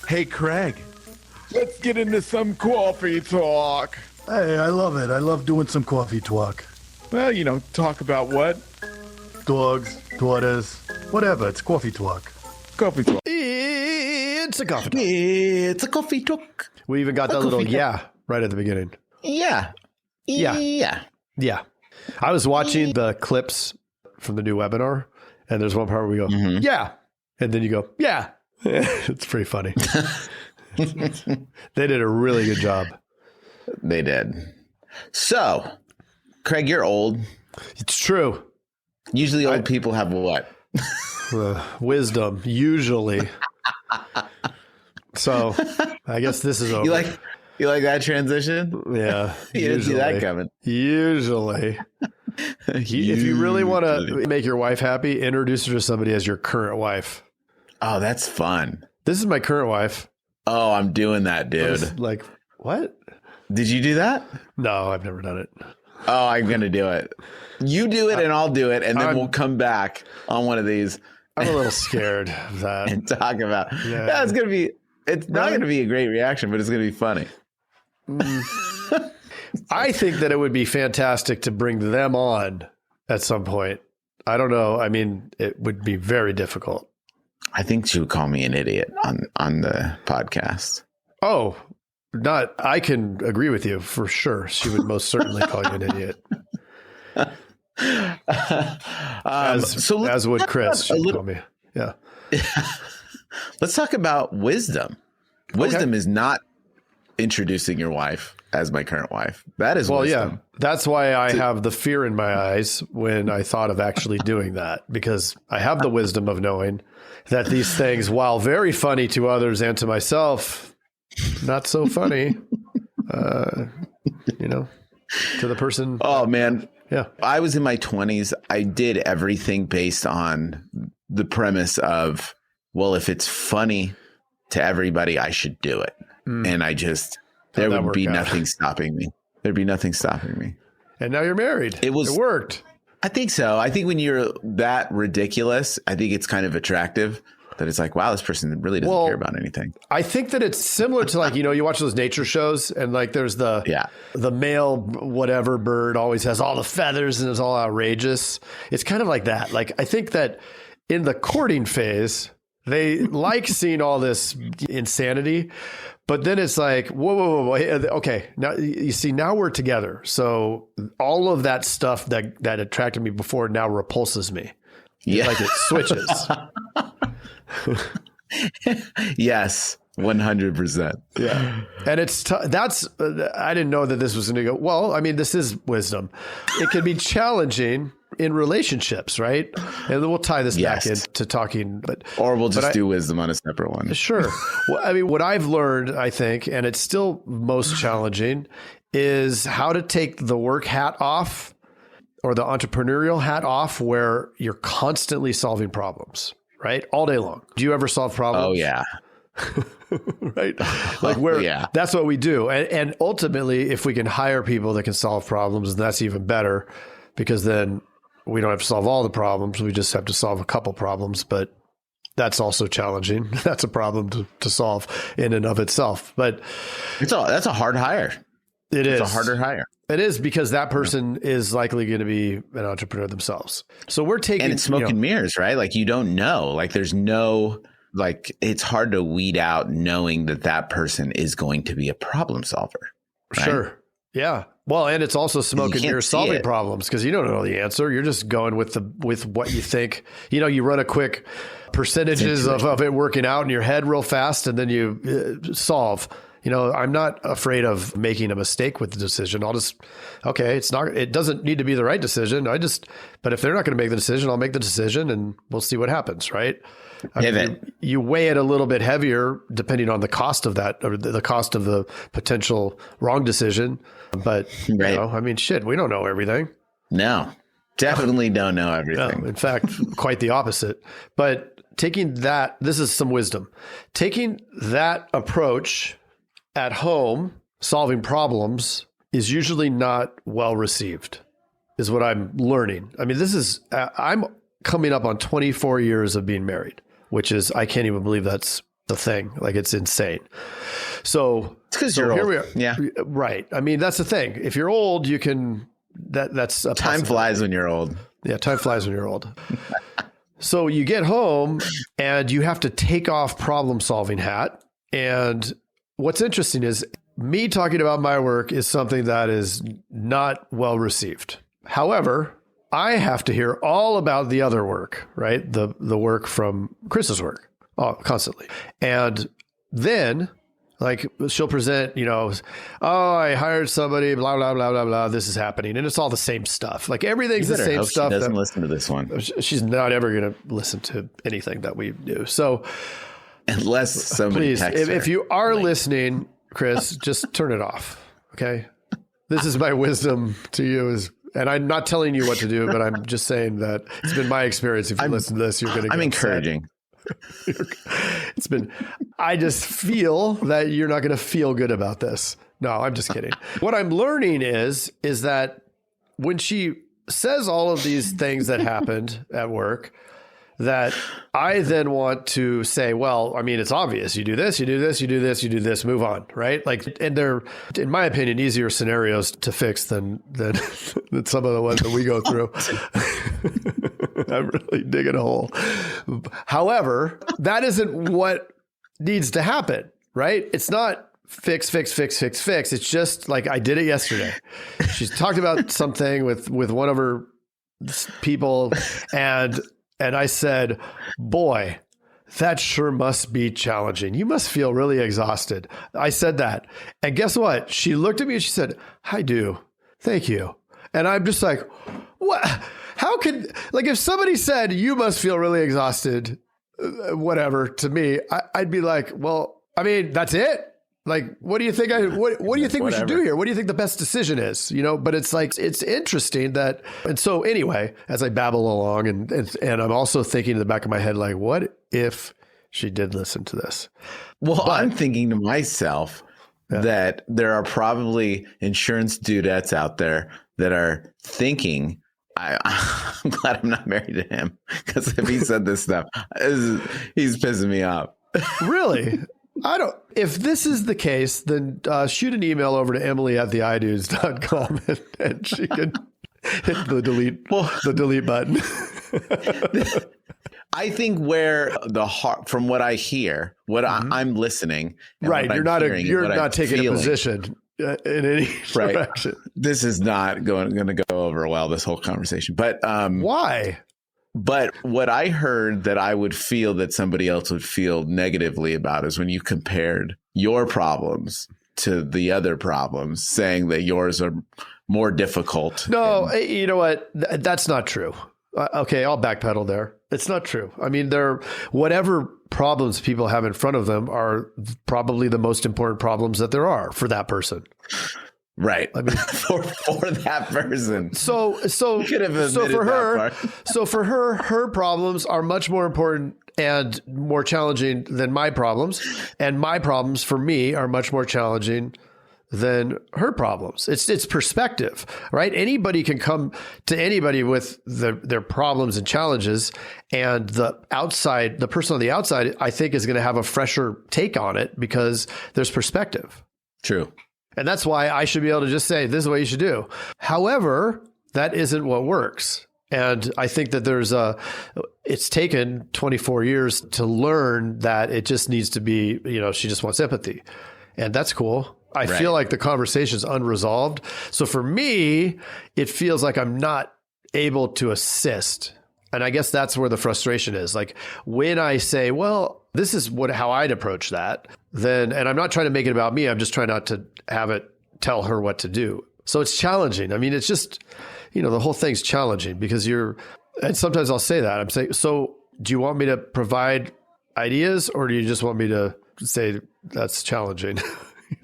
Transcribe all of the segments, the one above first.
Hey, Craig, let's get into some coffee talk. Hey, I love it. I love doing some coffee talk. Well, talk about what? Dogs, daughters, whatever. It's coffee talk. Coffee talk. It's a coffee talk. It's a coffee talk. We even got that little right at the beginning. Yeah. I was watching the clips from the new webinar, and there's one part where we go, yeah. And then you go, yeah. It's pretty funny. They did a really good job. They did. So, Craig, you're old. It's true. Usually old people have what? Wisdom, usually. So, I guess this is over. You like that transition? Yeah. You didn't see that coming. Usually. If you really want to make your wife happy, introduce her to somebody as your current wife. Oh, that's fun. This is my current wife. Oh, I'm doing that, dude. Like, what? Did you do that? No, I've never done it. Oh, I'm going to do it. You do it and I'll do it. And then we'll come back on one of these. I'm a little scared of that. And talk about, it's going to be, it's not going to be a great reaction, but it's going to be funny. I think that it would be fantastic to bring them on at some point. I don't know. I mean, it would be very difficult. I think she would call me an idiot on the podcast. Oh, I can agree with you for sure. She would most certainly call you an idiot. As would Chris. She'd call me. Yeah. Let's talk about wisdom. Wisdom is not introducing your wife as my current wife. That is wisdom. Yeah. That's why I have the fear in my eyes when I thought of actually doing that, because I have the wisdom of knowing that these things, while very funny to others and to myself, not so funny, to the person. Oh, man. Yeah. I was in my 20s. I did everything based on the premise of, well, if it's funny to everybody, I should do it. And there would be nothing stopping me. There'd be nothing stopping me. And now you're married. It worked. I think so. I think when you're that ridiculous, I think it's kind of attractive that it's like, wow, this person really doesn't care about anything. I think that it's similar to you watch those nature shows and there's the male whatever bird always has all the feathers and is all outrageous. It's kind of like that. I think that in the courting phase, they like seeing all this insanity, but then it's like, whoa. Okay. Now you see, now we're together. So all of that stuff that attracted me before now repulses me. Yeah. It switches. Yes. 100%. Yeah. And I didn't know that this was going to go, well, I mean, this is wisdom. It can be challenging in relationships, right? And then we'll tie this back into talking, or we'll just do wisdom on a separate one. Sure. Well, I mean, what I've learned, I think, and it's still most challenging, is how to take the work hat off or the entrepreneurial hat off where you're constantly solving problems, right? All day long. Do you ever solve problems? Oh, yeah. Right? That's what we do. And ultimately, if we can hire people that can solve problems, that's even better, because then we don't have to solve all the problems. We just have to solve a couple problems, but that's also challenging. That's a problem to solve in and of itself. But that's a hard hire. It's a harder hire. It is, because that person is likely going to be an entrepreneur themselves. So we're taking, and it's smoke and mirrors, right? You don't know, there's no, it's hard to weed out knowing that person is going to be a problem solver. Right? Sure. Yeah. Well, and it's also smoke and mirrors solving problems, because you don't know the answer. You're just going with what you think. You run a quick percentages of it working out in your head real fast, and then you solve. I'm not afraid of making a mistake with the decision. It doesn't need to be the right decision. But if they're not going to make the decision, I'll make the decision and we'll see what happens. Right. You weigh it a little bit heavier depending on the cost of that, or the cost of the potential wrong decision. But, we don't know everything. No, definitely don't know everything. No, in fact, quite the opposite. But taking that, this is some wisdom. Taking that approach at home, solving problems, is usually not well received, is what I'm learning. I mean, I'm coming up on 24 years of being married, which is, I can't even believe that's the thing. Like it's insane. So it's because you're old. We are. Yeah. Right. I mean, that's the thing. If you're old, you can, that's a time flies when you're old. Yeah. Time flies when you're old. So you get home and you have to take off problem solving hat. And what's interesting is me talking about my work is something that is not well received. However, I have to hear all about the other work, right? The work from Chris's work constantly. And then like she'll present, oh, I hired somebody, blah, blah, blah, blah, blah. This is happening. And it's all the same stuff. Like everything's the same stuff. She doesn't listen to this one. She's not ever going to listen to anything that we do. So unless somebody please, texts her. if you are listening, Chris, just turn it off. Okay. This is my wisdom to you and I'm not telling you what to do, but I'm just saying that it's been my experience. If you listen to this, you're going to get I'm encouraging. I just feel that you're not going to feel good about this. No, I'm just kidding. What I'm learning is that when she says all of these things that happened at work, that I then want to say, well, I mean, it's obvious. You do this, you do this, you do this, you do this, move on, right? Like, and they're, in my opinion, easier scenarios to fix than some of the ones that we go through. I'm really digging a hole. However, that isn't what needs to happen, right? It's not fix. It's just like I did it yesterday. She's talked about something with one of her people and I said, boy, that sure must be challenging. You must feel really exhausted. I said that. And guess what? She looked at me and she said, I do. Thank you. And I'm just like, what? How could, like, if somebody said, you must feel really exhausted, whatever, to me, I'd be like, well, I mean, that's it. Like, what do you think what do you think we should do here? What do you think the best decision is? But it's like, it's interesting that, and so anyway, as I babble along and I'm also thinking in the back of my head, like, what if she did listen to this? Well, I'm thinking to myself that there are probably insurance dudettes out there that are thinking, I'm glad I'm not married to him, because if he said this stuff, he's pissing me off. Really? If this is the case, then shoot an email over to emily@theidudes.com and she can hit the delete button. I think where the heart, from what I hear, I'm listening. Right. You're not taking a position in any direction. This is not going to go over well, this whole conversation. But why? But what I heard that I would feel that somebody else would feel negatively about is when you compared your problems to the other problems, saying that yours are more difficult. No, you know what? That's not true. Okay, I'll backpedal there. It's not true. I mean, whatever problems people have in front of them are probably the most important problems that there are for that person. Right. I mean, for that person. So for her, her problems are much more important and more challenging than my problems. And my problems for me are much more challenging than her problems. It's perspective, right? Anybody can come to anybody with their problems and challenges, and the person on the outside, I think, is going to have a fresher take on it because there's perspective. True. And that's why I should be able to just say, this is what you should do. However, that isn't what works. And I think that it's taken 24 years to learn that it just needs to be, she just wants empathy. And that's cool. I feel like the conversation's unresolved. So for me, it feels like I'm not able to assist. And I guess that's where the frustration is. Like when I say, well, this is how I'd approach that, and I'm not trying to make it about me. I'm just trying not to have it tell her what to do. So it's challenging. I mean, it's just, the whole thing's challenging because and sometimes I'll say that. I'm saying, so do you want me to provide ideas or do you just want me to say that's challenging?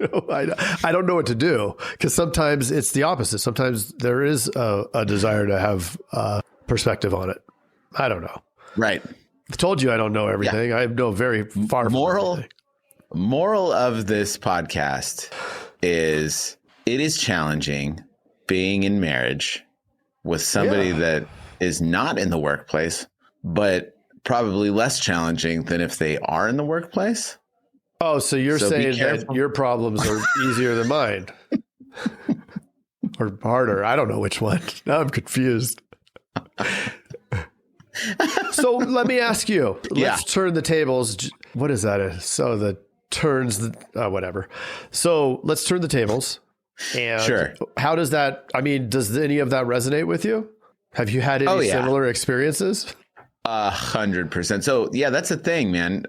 I don't know what to do because sometimes it's the opposite. Sometimes there is a desire to have perspective on it. I don't know. Right. I told you I don't know everything. Yeah. I know very far from everything. Moral of this podcast is it is challenging being in marriage with somebody that is not in the workplace, but probably less challenging than if they are in the workplace. Oh, so you're saying that your problems are easier than mine or harder. I don't know which one. Now I'm confused. So let me ask you, let's turn the tables. What is that? So the turns, whatever. So let's turn the tables. And sure. How does that, I mean, does any of that resonate with you? Have you had any similar experiences? 100%. So yeah, that's the thing, man.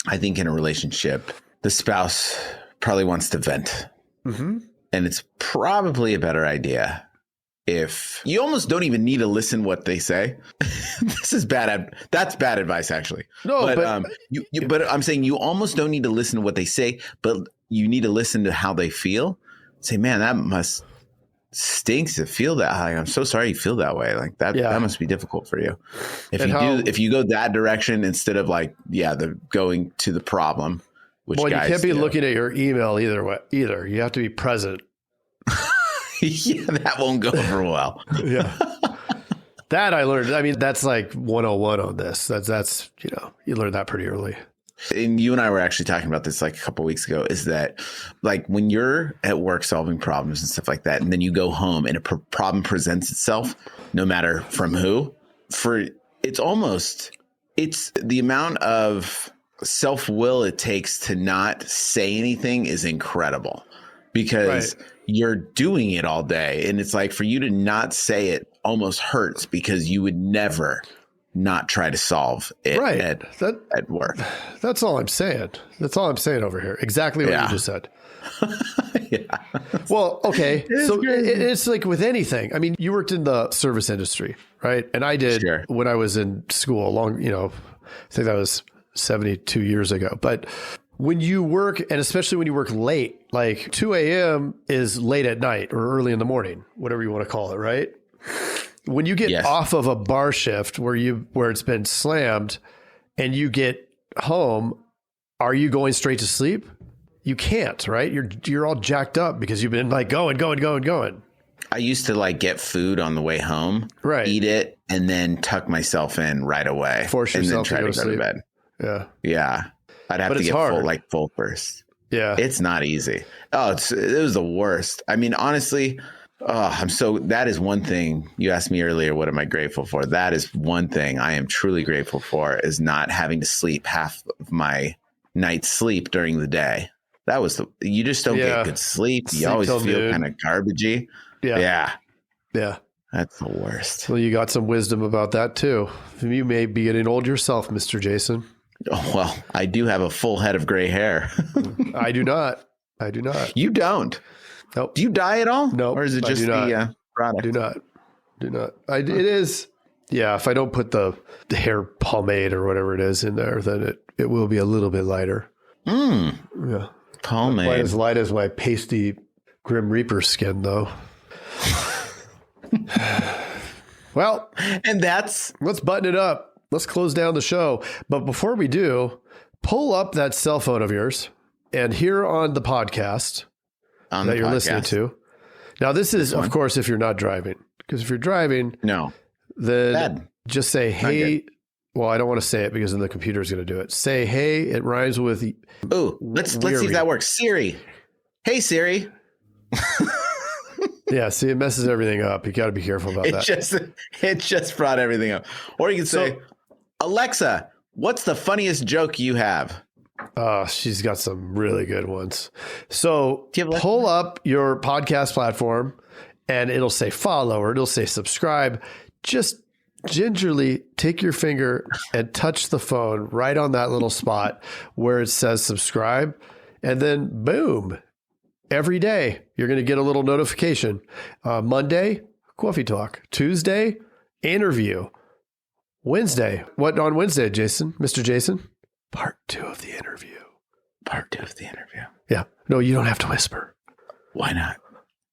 I think in a relationship, the spouse probably wants to vent. Mm-hmm. And it's probably a better idea if you almost don't even need to listen what they say. This is bad. That's bad advice, actually. No, but I'm saying you almost don't need to listen to what they say, but you need to listen to how they feel. Say, man, that must stinks to feel that. Like, I'm so sorry you feel that way. Like that must be difficult for you. If you go that direction instead of like, the going to the problem. Which you can't be looking at your email either. You have to be present. That won't go over well. Yeah. That I learned. I mean, that's like 101 on this. That's you learned that pretty early. And you and I were actually talking about this like a couple of weeks ago, is that like when you're at work solving problems and stuff like that, and then you go home and a problem presents itself, no matter from who, it's the amount of self-will it takes to not say anything is incredible, because you're doing it all day. And it's like for you to not say it almost hurts, because you would never not try to solve it at work. That's all I'm saying. That's all I'm saying over here. Exactly what you just said. Well, okay. So it's like with anything. I mean, you worked in the service industry, right? And I did when I was in school I think that was 72 years ago. But when you work, and especially when you work late, like 2 a.m. is late at night or early in the morning, whatever you want to call it, right? When you get off of a bar shift where it's been slammed and you get home, are you going straight to sleep? You can't, right? You're all jacked up because you've been like going. I used to like get food on the way home, eat it, and then tuck myself in right away. Force yourself and then try to go to bed. Yeah. Yeah. I'd have to get full first. Yeah. It's not easy. Oh, it was the worst. I mean, honestly, that is one thing you asked me earlier. What am I grateful for? That is one thing I am truly grateful for, is not having to sleep half of my night's sleep during the day. That was you just don't get good sleep. You always feel kind of garbagey. Yeah. That's the worst. Well, you got some wisdom about that too. You may be getting old yourself, Mr. Jason. Oh, well, I do have a full head of gray hair. I do not. You don't? Nope. Do you dye at all? No. Or is it just the product? Do not. It is. Yeah. If I don't put the hair pomade or whatever it is in there, then it will be a little bit lighter. Yeah. Pomade. Not quite as light as my pasty Grim Reaper skin, though. Well, and let's button it up. Let's close down the show. But before we do, pull up that cell phone of yours and here on the podcast that you're listening to. Now, this is, of course, if you're not driving, because if you're driving, then just say, hey. Well, I don't want to say it because then the computer is going to do it. Say, hey, it rhymes with. Oh, let's see if that works. Siri. Hey, Siri. Yeah, see, it messes everything up. You got to be careful about that. It just brought everything up. Or you can say, Alexa, what's the funniest joke you have? Oh, she's got some really good ones. So pull up your podcast platform and it'll say follow or it'll say subscribe. Just gingerly take your finger and touch the phone right on that little spot where it says subscribe. And then boom. Every day, you're going to get a little notification. Monday, Coffee Talk. Tuesday, interview. Wednesday, what on Wednesday, Jason? Mr. Jason? Part 2 of the interview. Part 2 of the interview. Yeah. No, you don't have to whisper. Why not?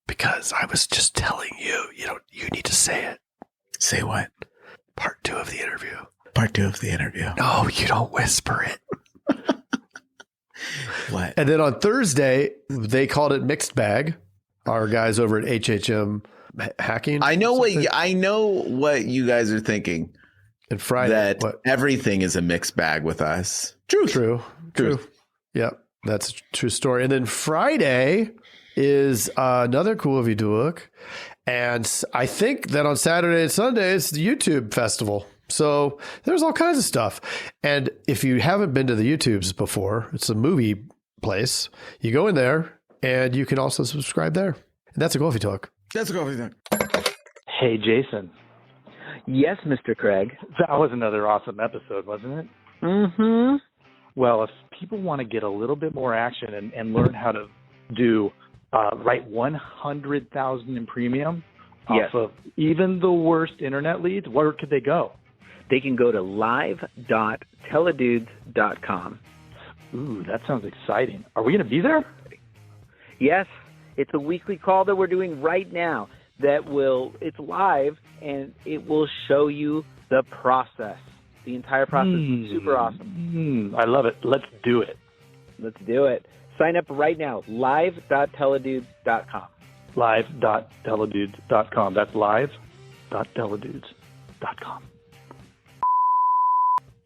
Because I was just telling you. You need to say it. Say what? Part 2 of the interview. Part 2 of the interview. No, you don't whisper it. What? And then on Thursday, they called it Mixed Bag. Our guys over at HHM Hacking. I know what you guys are thinking. And Friday, that everything is a mixed bag with us. True. Yep, that's a true story. And then Friday is another cool Viduk. And I think that on Saturday and Sunday, it's the YouTube festival. So there's all kinds of stuff. And if you haven't been to the YouTubes before, it's a movie place. You go in there and you can also subscribe there. And that's a Coffee Talk. That's a Coffee Talk. Hey, Jason. Yes, Mr. Craig. That was another awesome episode, wasn't it? Mm-hmm. Well, if people want to get a little bit more action and learn how to write 100,000 in premium off of even the worst internet leads, where could they go? They can go to live.teledudes.com. Ooh, that sounds exciting. Are we going to be there? Yes, it's a weekly call that we're doing right now. It's live, and it will show you the process. The entire process is super awesome. I love it. Let's do it. Let's do it. Sign up right now, live.teledudes.com. Live.teledudes.com. That's live.teledudes.com.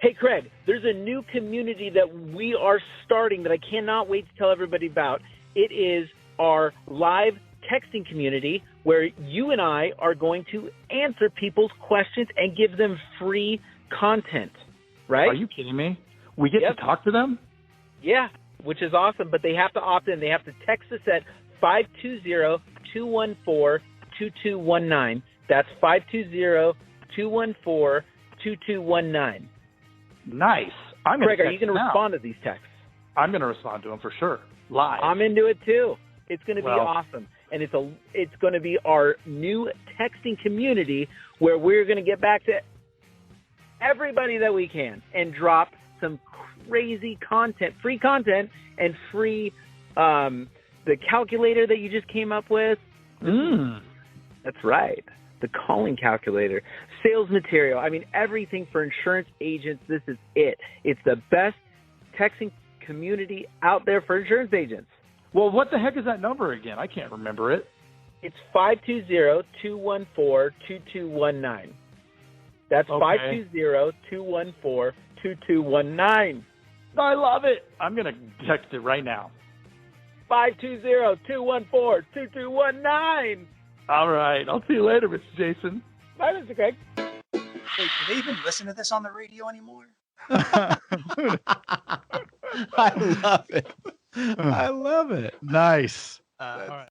Hey, Craig, there's a new community that we are starting that I cannot wait to tell everybody about. It is our live texting community where you and I are going to answer people's questions and give them free content, right? Are you kidding me? We get to talk to them? Yeah, which is awesome, but they have to opt in. They have to text us at 520-214-2219. That's 520-214-2219. Nice. Craig, are you going to respond to these texts? I'm going to respond to them for sure. Live. I'm into it too. It's going to be awesome. And it's going to be our new texting community where we're going to get back to everybody that we can and drop some crazy content, free content, and free the calculator that you just came up with. That's right. The calling calculator, sales material. I mean, everything for insurance agents. This is it. It's the best texting community out there for insurance agents. Well, what the heck is that number again? I can't remember it. It's 520-214-2219. That's 520-214-2219. I love it. I'm going to text it right now. 520-214-2219. All right. I'll see you later, Mr. Jason. Bye, Mr. Craig. Wait, do they even listen to this on the radio anymore? I love it. I love it. Nice. All right.